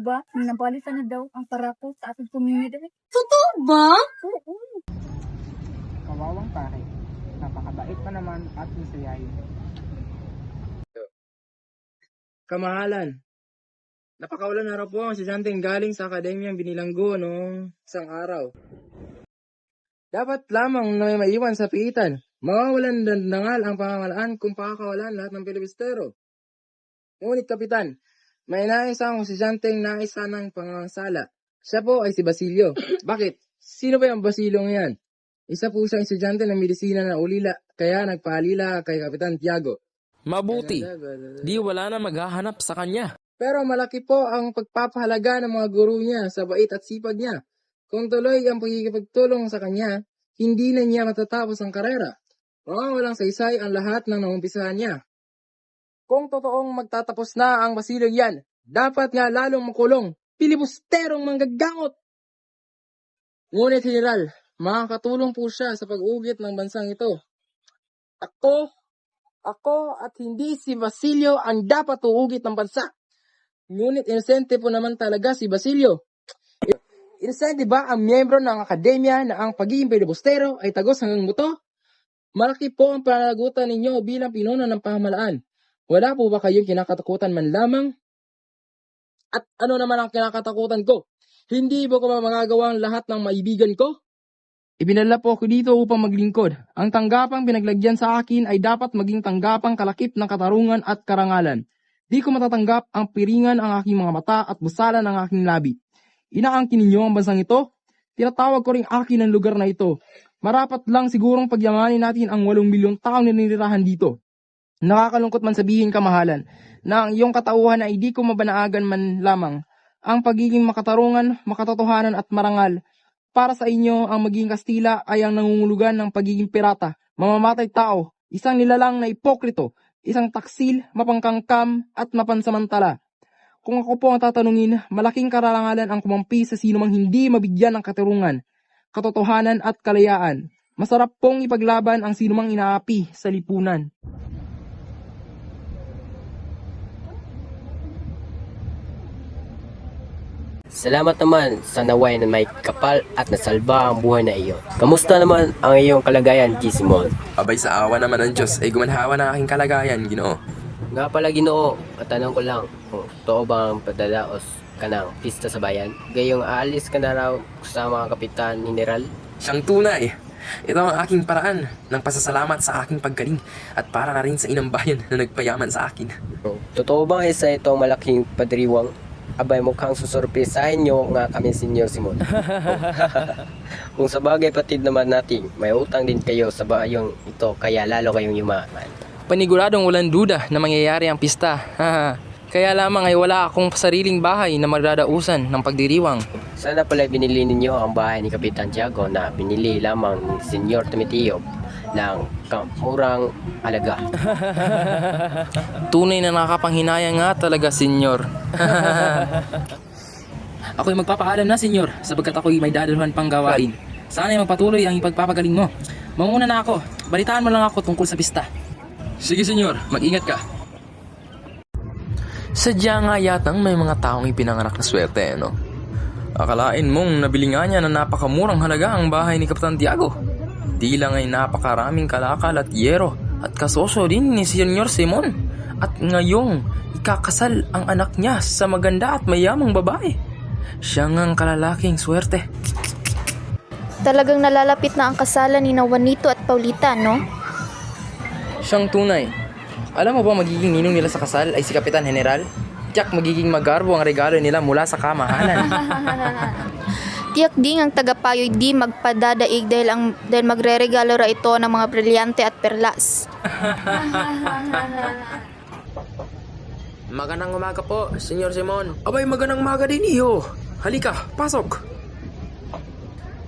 ba? Napalitan na daw ang parako sa ating community. Totoo ba? Oo. Kawawang pare. Napakabait pa naman at masayayin. Kamahalan. Napakawalan na raw po ang estudyanteng galing sa akademiyang binilanggo noong isang araw. Dapat lamang na may maiwan sa piitan. Mawawalan dandangal ang pamamalaan kung pakakawalan lahat ng pilibustero. Ngunit kapitan, may nais ang estudyanteng nais sanang pangansala. Siya po ay si Basilio. Bakit? Sino ba yung Basilyong yan? Isa po siyang estudyante ng medisina na ulila, kaya nagpaalila kay Kapitan Tiago. Mabuti. Di wala na maghahanap sa kanya. Pero malaki po ang pagpapahalaga ng mga guro niya sa bait at sipag niya. Kung tuloy ang pagkikipagtulong sa kanya, hindi na niya matatapos ang karera. Walang saysay ang lahat ng naumpisahan niya. Kung totoong magtatapos na ang Basilio yan, dapat nga lalong makulong, pilibusterong manggagamot. Ngunit General, makakatulong po siya sa pag-ugit ng bansang ito. Ako at hindi si Basilio ang dapat uugit ng bansa. Ngunit inosente po naman talaga si Basilio. Inosente ba ang miyembro ng akademya na ang pagiging pilibustero ay tagos hanggang buto? Malaki po ang pananagutan ninyo bilang pinuno ng pamahalaan. Wala po ba kayong kinakatakutan man lamang? At ano naman ang kinakatakutan ko? Hindi ba ko magagawa ang lahat ng maibigan ko? Ibinala po ako dito upang maglingkod. Ang tanggapang pinaglagyan sa akin ay dapat maging tanggapang kalakip ng katarungan at karangalan. Di ko matatanggap ang piringan ang aking mga mata at busalan ang aking labi. Inaangkin ninyo ang bansang ito? Tinatawag ko rin akin ang lugar na ito. Marapat lang sigurong pagyamanin natin ang 8 milyong taong ninirahan dito. Nakakalungkot man sabihin, kamahalan, na ang iyong katauhan ay di ko mabanaagan man lamang. Ang pagiging makatarungan, makatotohanan at marangal. Para sa inyo, ang magiging Kastila ay ang nangungulugan ng pagiging pirata, mamamatay tao, isang nilalang na ipokrito, isang taksil, mapangkangkam at mapansamantala. Kung ako po ang tatanungin, malaking kararangalan ang kumampi sa sino mang hindi mabigyan ng katarungan, katotohanan at kalayaan. Masarap pong ipaglaban ang sino mang inaapi sa lipunan. Salamat naman sa naway na may kapal at nasalba ang buhay na iyo. Kamusta naman ang iyong kalagayan, G. Simon? Abay sa awa naman ng Diyos ay gumanhawa na aking kalagayan, Ginoo. Nga pala, Ginoo, matanong ko lang, totoo bang padalaos ka ng pista sa bayan? Gayong aalis ka na raw sa mga kapitan, general? Siyang tunay. Ito ang aking paraan ng pasasalamat sa aking paggaling at para na rin sa inang bayan na nagpayaman sa akin. Totoo bang isa itong malaking padriwang? Abay, mukhang susurprisahin nyo nga kami, Senyor Simon. Kung sa bagay patid naman natin, may utang din kayo sa bayong ito, kaya lalo kayong yumaman. Paniguradong walang duda na mangyayari ang pista. Kaya lamang ay wala akong sariling bahay na magdadausan ng pagdiriwang. Sana pala binili ninyo ang bahay ni Kapitan Tiago na binili lamang ni Senyor Tometio ng murang alaga. Tunay na nakakapanghinayang nga talaga, senyor. Ako'y magpapaalam na, senyor, sapagkat ako'y may dadaluhan pang gawain. Sana'y magpatuloy ang ipagpapagaling mo. Manguna na ako. Balitaan mo lang ako tungkol sa pista. Sige, senyor. Mag-ingat ka. Sadya nga yatang may mga taong ipinanganak na swerte, no? Akalain mong nabili nga niya na napakamurang halaga ang bahay ni Kapitan Tiago. Di lang ay napakaraming kalakal at yero at kasosyo din ni Senyor Simon. At ngayong ikakasal ang anak niya sa maganda at mayamang babae. Siya ngang kalalaking swerte. Talagang nalalapit na ang kasalan ni Juanito at Paulita, no? Siyang tunay. Alam mo ba magiging ninong nila sa kasal ay si Kapitan General? Tiyak magiging magarbo ang regalo nila mula sa kamahalan. Tiyak ding ang tagapayo'y di magpadadaig dahil magre-regalo ra ito ng mga brilyante at perlas. Magandang umaga po, Senyor Simon. Abay, magandang umaga din iyo. Halika, pasok.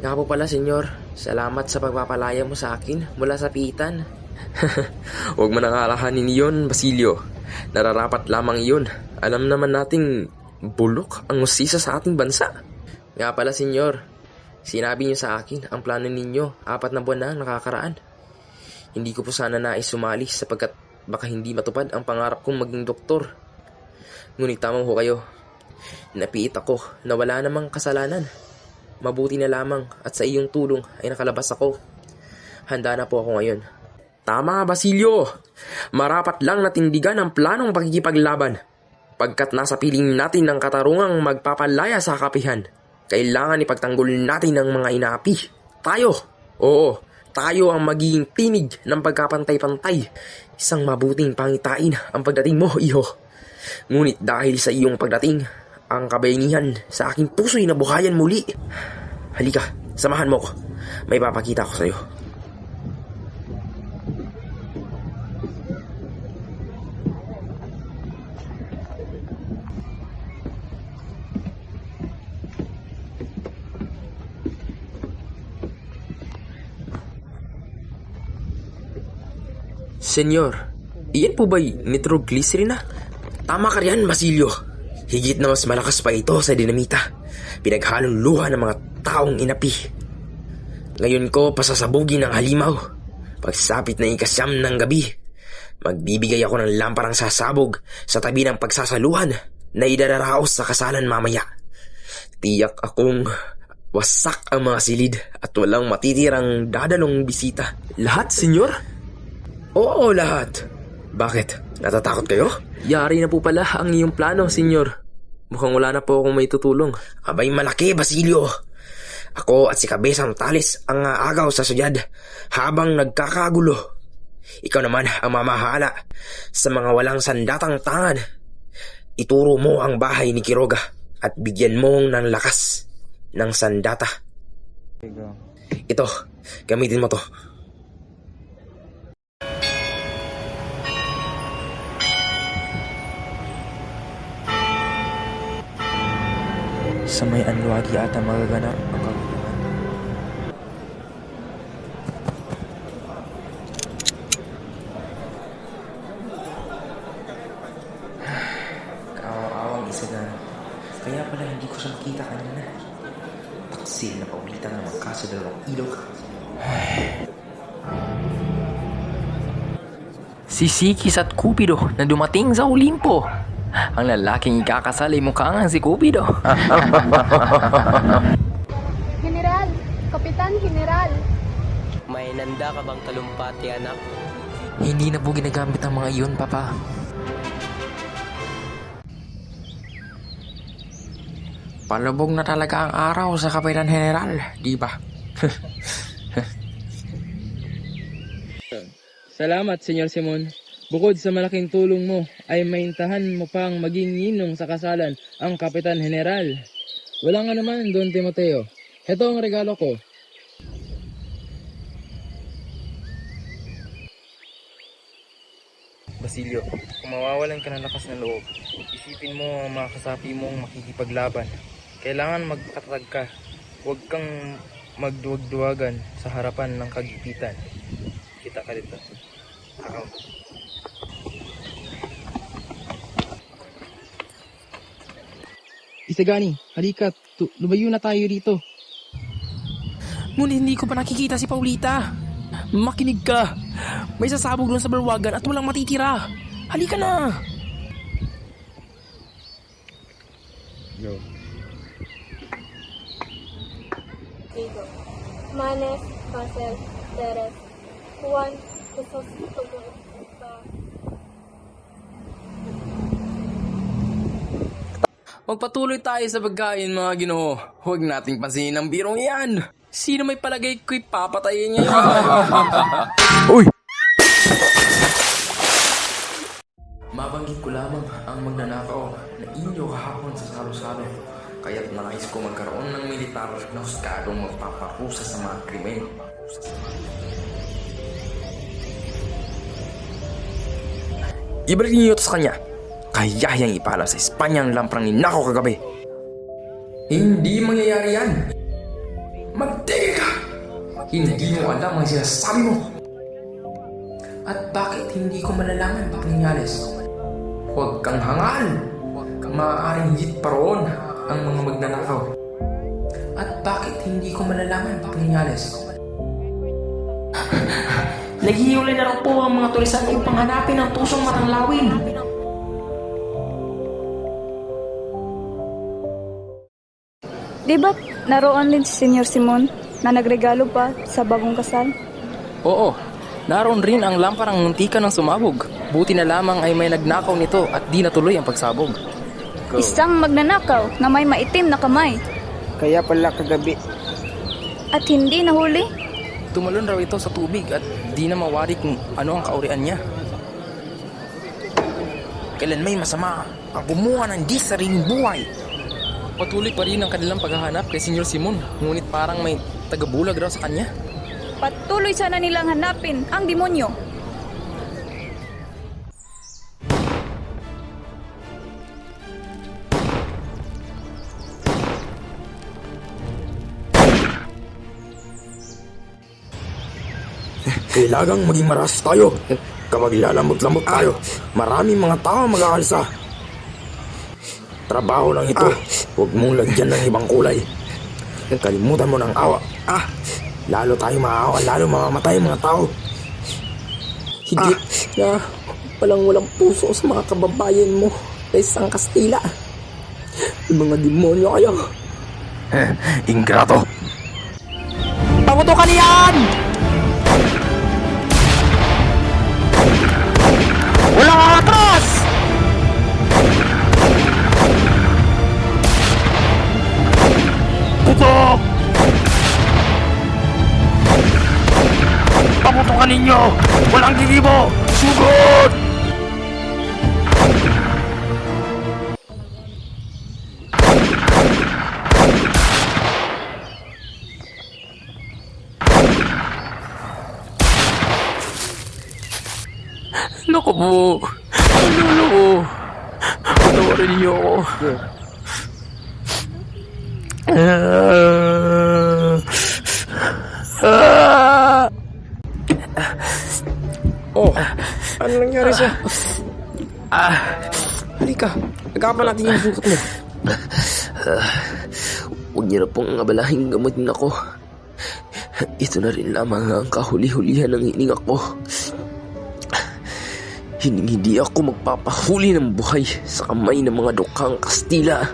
Nga po pala, Senyor. Salamat sa pagpapalaya mo sa akin mula sa piitan. Huwag mo nang alalahanin iyon, Basilio. Nararapat lamang iyon. Alam naman nating bulok ang usisa sa ating bansa. Nga pala, senyor, sinabi niyo sa akin ang plano ninyo 4 na buwan na nakakaraan. Hindi ko po sana nais sumali sapagkat baka hindi matupad ang pangarap kong maging doktor. Ngunit tama ho kayo. Napiit ako na wala namang kasalanan. Mabuti na lamang at sa iyong tulong ay nakalabas ako. Handa na po ako ngayon. Tama, Basilio! Marapat lang na tindigan ang planong pakikipaglaban. Pagkat nasa piling natin ng katarungang magpapalaya sa kapihan, kailangan ipagtanggol natin ang mga inaapi. Tayo! Oo, tayo ang magiging tinig ng pagkapantay-pantay. Isang mabuting pangitain ang pagdating mo, iho. Ngunit dahil sa iyong pagdating, ang kabayanihan sa aking puso'y nabuhayan muli. Halika, samahan mo ko. May papakita ko sa'yo. Senyor, iyan po ba'y nitroglycerin na? Tama ka riyan, Basilio. Higit na mas malakas pa ito sa dinamita. Pinaghalong luha ng mga taong inapi. Ngayon ko pasasabugin ng halimaw. Pagsapit na ikasyam ng gabi, magbibigay ako ng lamparang sasabog sa tabi ng pagsasaluhan na idararaos sa kasalan mamaya. Tiyak akong wasak ang mga silid at walang matitirang dadalong bisita. Lahat, senyor? Oo, lahat. Bakit? Natatakot kayo? Yari na po pala ang iyong plano, senyor. Mukhang wala na po akong may tutulong. Abay malaki, Basilio. Ako at si Kabesang Talis ang aagaw sa suyad habang nagkakagulo. Ikaw naman ang mamahala sa mga walang sandatang tangan. Ituro mo ang bahay ni Quiroga at bigyan mo ng lakas ng sandata. Ito, gamitin mo to. Sa may anluwagi ata magaganap ang kaguluhan. Kaawa-awang isa na. Kaya pala hindi ko siya makita kanina. Taksil na paulitan ng magkasadalawang ilog. Si Sikis at Cupido na dumating sa Olimpo. Ang lalaking ikakasal ay mukhang si Cupido. General! Kapitan General! May nanda ka bang talumpati, anak? Hindi na po ginagamit ang mga iyon, Papa. Palubog na talaga ang araw sa Kapitan General, di ba? Salamat, Senyor Simon. Bukod sa malaking tulong mo, ay maintahan mo pang maging ninong sa kasalan ang Kapitan General. Wala nga naman, Don Timoteo. Heto ang regalo ko. Basilio, kung mawawalan ka ng lakas ng loob, isipin mo ang mga kasapi mong makikipaglaban. Kailangan magkatatag ka. Huwag kang magduwag-duwagan sa harapan ng kagipitan. Kita ka dito. Isagani, halika, lumayo na tayo dito. Ngunit hindi ko pa nakikita si Paulita. Makinig ka. May sasabog doon sa balwagan at walang matitira. Halika na. Manes, Casel, Teres, Juan, Jesus, Magpatuloy tayo sa pagkain, mga Ginoo. Huwag nating pansinin ang birong yan. Sino may palagay ko'y papatayin niya? Uy! Mabanggit ko lamang ang magnanakaw na inyo kahapon sa salo-salo. Kaya't nais ko magkaroon ng militar na huskadong magpaparusa sa mga krimen. Ibalik niyo ito sa kanya. Kayahiyang ipala sa Espanya ang lamprang ninakaw kagabi. Hindi mangyayari yan. Magtigil ka! Hindi mo alam ang sinasabi mo. At bakit hindi ko malalaman, Papinyales? Huwag kang hangal. Maaaring higit pa roon ang mga magnanakaw. At bakit hindi ko malalaman, Papinyales? Naghihiwalay na raw po ang mga tulisan upang hanapin ang tusong matanglawin. Di ba naroon din si Senyor Simon na nagregalo pa sa bagong kasal? Oo, naroon rin ang lamparang muntika ng sumabog. Buti na lamang ay may nagnakaw nito at di natuloy ang pagsabog. Isang magnanakaw na may maitim na kamay Kaya pala kagabi, at hindi nahuli. Tumalon raw ito sa tubig at di na mawari kung ano ang kaurian niya. Kailan may masama ang kumuha ng di sariling buhay. Patuloy pa rin ang kanilang paghahanap kay Senyor Simon, ngunit parang may tagabulag raw sa kanya. Patuloy sana nilang hanapin ang demonyo. Kailangang maging maras tayo. Kamaglalamot-lamot tayo. Maraming mga tao mag-aalsa. Trabaho lang ito. Huwag mong lagyan ng ibang kulay. Kalimutan mo ng awa. Lalo tayo maawa, lalo mamamatay ang mga tao. Higit na walang puso sa mga kababayan mo sa isang Kastila. Yung mga demonyo kayo. Ingrato. Pamutukan niyan! Walang atras! Putok! Paputukan ninyo! Walang gigibo! Sugod! Naku po! Ang lolo ko! Patawarin niyo ako! Oh, ano nangyari siya? Halika, agapan natin yung sukat mo. Huwag niyo na pong abalahin gamatin ako. Ito na rin lamang ang kahuli-hulihan ng hininga ko. Hindi ako magpapahuli ng buhay sa kamay ng mga dukhang Kastila.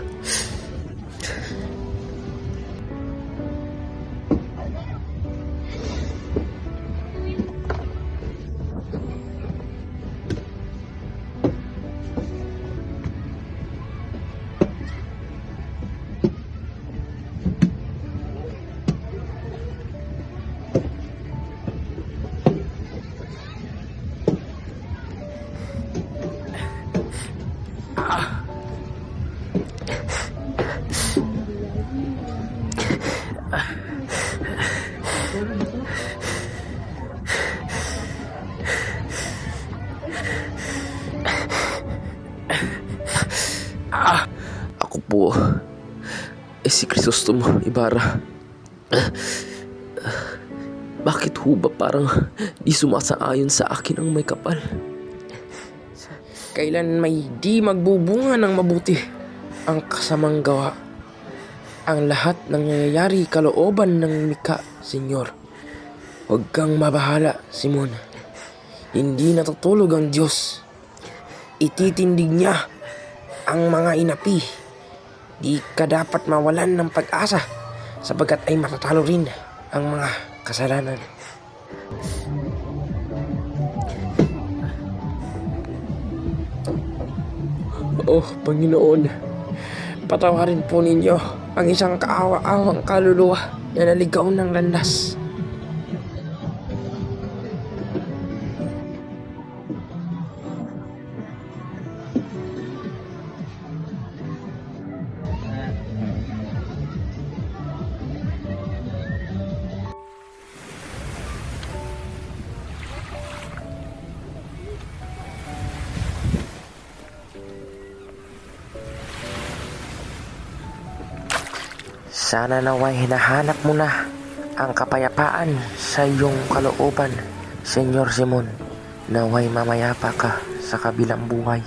Ako po si Crisostomo Ibarra. Bakit ho ba parang di sumasaayon sa akin ang may kapal? Kailan may di magbubunga ng mabuti ang kasamang gawa. Ang lahat ng nangyayari kalooban ng mika, Senyor. Huwag kang mabahala, Simon. Hindi natutulog ang Diyos. Ititindig niya ang mga inapi. Di ka dapat mawalan ng pag-asa sapagkat ay matatalo rin ang mga kasalanan. Oh, Panginoon, patawarin po ninyo ang isang kaawa-awang kaluluwa na naligaw ng landas. Sana naway hinahanap mo na ang kapayapaan sa iyong kalooban, Senyor Simon. Naway mamayapa ka sa kabilang buhay.